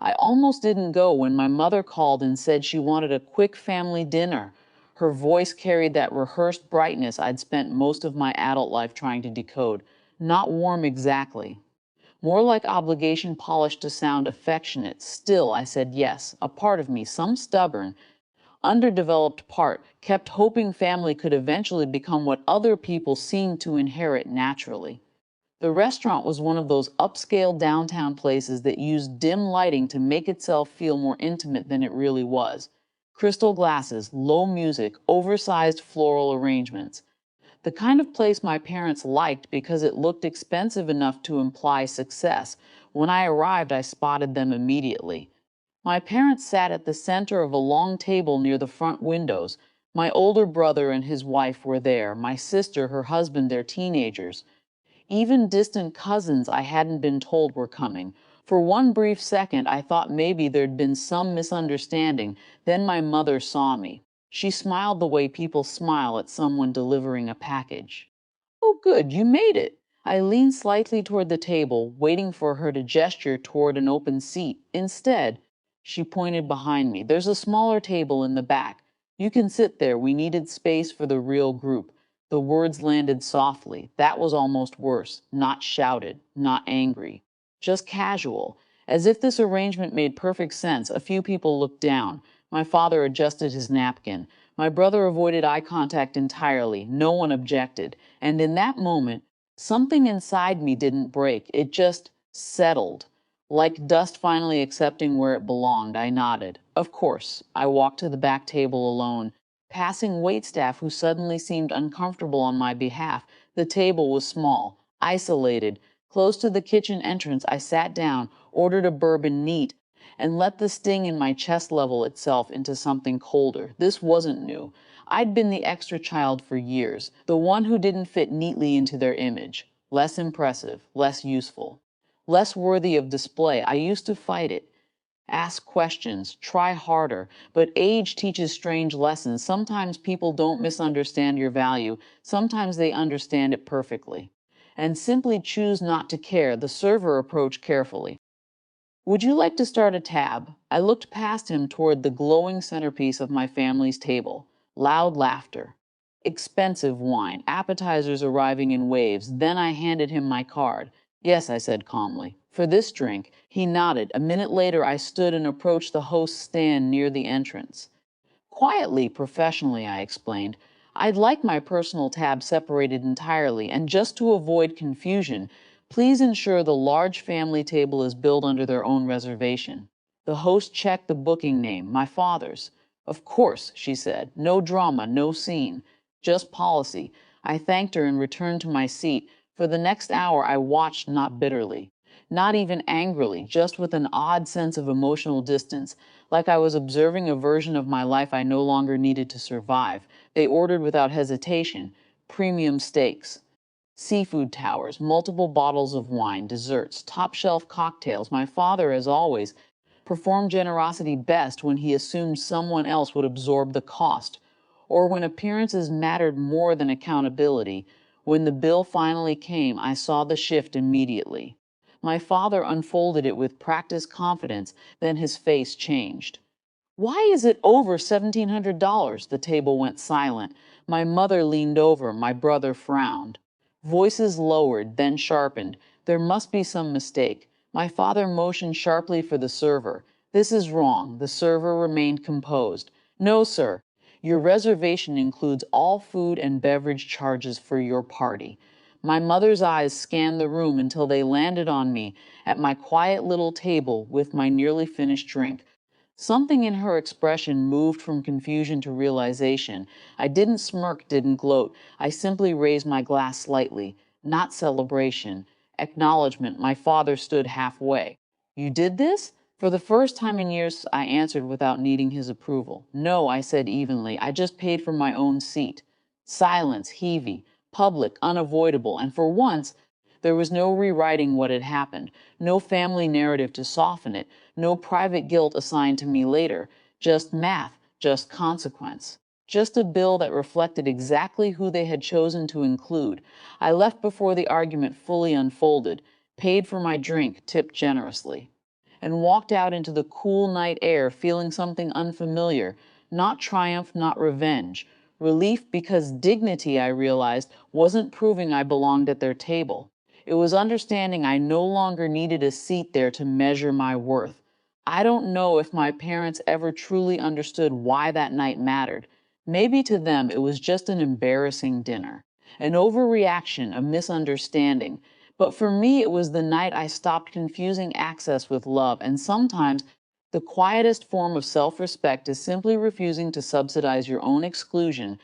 I almost didn't go when my mother called and said she wanted a quick family dinner. Her voice carried that rehearsed brightness I'd spent most of my adult life trying to decode. Not warm exactly. More like obligation polished to sound affectionate. Still, I said yes. A part of me, some stubborn, underdeveloped part, kept hoping family could eventually become what other people seemed to inherit naturally. The restaurant was one of those upscale downtown places that used dim lighting to make itself feel more intimate than it really was. Crystal glasses, low music, oversized floral arrangements. The kind of place my parents liked because it looked expensive enough to imply success. When I arrived, I spotted them immediately. My parents sat at the center of a long table near the front windows. My older brother and his wife were there, my sister, her husband, their teenagers. Even distant cousins I hadn't been told were coming. For one brief second, I thought maybe there'd been some misunderstanding. Then my mother saw me. She smiled the way people smile at someone delivering a package. "Oh, good, you made it." I leaned slightly toward the table, waiting for her to gesture toward an open seat. Instead, she pointed behind me. "There's a smaller table in the back. You can sit there. We needed space for the real group." The words landed softly. That was almost worse. Not shouted, not angry, just casual. As if this arrangement made perfect sense, a few people looked down. My father adjusted his napkin. My brother avoided eye contact entirely. No one objected. And in that moment, something inside me didn't break. It just settled. Like dust finally accepting where it belonged, I nodded. Of course. I walked to the back table alone, passing waitstaff who suddenly seemed uncomfortable on my behalf. The table was small, isolated. Close to the kitchen entrance, I sat down, ordered a bourbon neat, and let the sting in my chest level itself into something colder. This wasn't new. I'd been the extra child for years, the one who didn't fit neatly into their image. Less impressive, less useful, less worthy of display. I used to fight it. Ask questions, try harder, but age teaches strange lessons. Sometimes people don't misunderstand your value, sometimes they understand it perfectly. And simply choose not to care. The server approached carefully. "Would you like to start a tab?" I looked past him toward the glowing centerpiece of my family's table. Loud laughter. Expensive wine, appetizers arriving in waves. Then I handed him my card. "Yes," I said calmly. "For this drink." He nodded. A minute later, I stood and approached the host's stand near the entrance. Quietly, professionally, I explained. "I'd like my personal tab separated entirely, and just to avoid confusion, please ensure the large family table is billed under their own reservation." The host checked the booking name, my father's. "Of course," she said. "No drama, no scene. Just policy." I thanked her and returned to my seat. For the next hour, I watched not bitterly, not even angrily, just with an odd sense of emotional distance, like I was observing a version of my life I no longer needed to survive. They ordered without hesitation: premium steaks, seafood towers, multiple bottles of wine, desserts, top shelf cocktails. My father, as always, performed generosity best when he assumed someone else would absorb the cost, or when appearances mattered more than accountability. When the bill finally came, I saw the shift immediately. My father unfolded it with practiced confidence, then his face changed. "Why is it over $1,700? The table went silent. My mother leaned over. My brother frowned. Voices lowered, then sharpened. There must be some mistake. My father motioned sharply for the server. "This is wrong." The server remained composed. "No, sir. Your reservation includes all food and beverage charges for your party." My mother's eyes scanned the room until they landed on me at my quiet little table with my nearly finished drink. Something in her expression moved from confusion to realization. I didn't smirk, didn't gloat. I simply raised my glass slightly. Not celebration. Acknowledgement. My father stood halfway. "You did this?" For the first time in years, I answered without needing his approval. "No," I said evenly. "I just paid for my own seat." Silence, heavy, public, unavoidable, and for once, there was no rewriting what had happened, no family narrative to soften it, no private guilt assigned to me later, just math, just consequence, just a bill that reflected exactly who they had chosen to include. I left before the argument fully unfolded, paid for my drink, tipped generously. and walked out into the cool night air feeling something unfamiliar, not triumph, not revenge. Relief because dignity, I realized, wasn't proving I belonged at their table. It was understanding I no longer needed a seat there to measure my worth. I don't know if my parents ever truly understood why that night mattered. Maybe to them it was just an embarrassing dinner, an overreaction, a misunderstanding. But for me, it was the night I stopped confusing access with love, and sometimes the quietest form of self respect is simply refusing to subsidize your own exclusion